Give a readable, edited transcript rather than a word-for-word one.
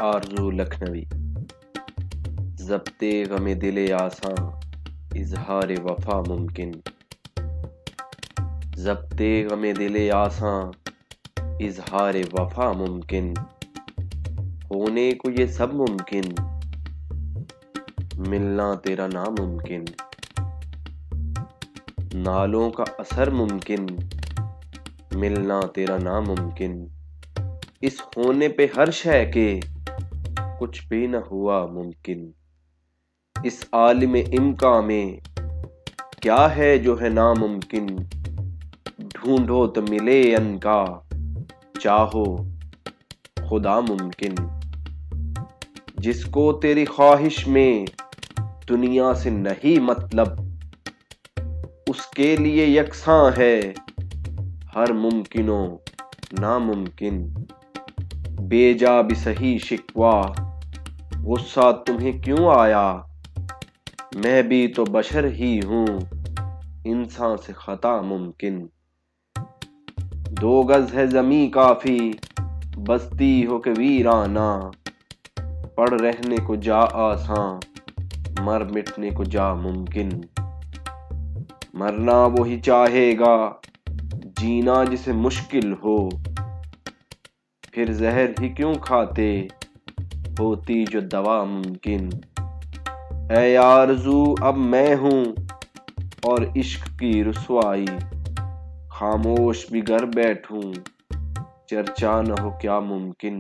آرزو لکھنوی۔ ضبط غم دل آساں اظہار وفا ممکن، ضبط غم دل آساں اظہار وفا ممکن، ہونے کو یہ سب ممکن، ملنا تیرا ناممکن، نالوں کا اثر ممکن، ملنا تیرا ناممکن، اس ہونے پہ ہر شے کے کچھ بھی نہ ہوا ممکن، اس عالم امکان میں کیا ہے جو ہے ناممکن، ڈھونڈو تو ملے ان کا، چاہو خدا ممکن، جس کو تیری خواہش میں دنیا سے نہیں مطلب، اس کے لیے یکساں ہے ہر ممکن و ناممکن، بے جا بھی صحیح شکوہ غصہ تمہیں کیوں آیا، میں بھی تو بشر ہی ہوں، انسان سے خطا ممکن، 2 گز ہے زمیں کافی بستی ہو کہ ویرانہ، پڑ رہنے کو جا آساں مر مٹنے کو جا ممکن، مرنا وہی چاہے گا جینا جسے مشکل ہو، پھر زہر ہی کیوں کھاتے ہوتی جو دوا ممکن، اے آرزو اب میں ہوں اور عشق کی رسوائی، خاموش بھی گر بیٹھوں چرچا نہ ہو کیا ممکن۔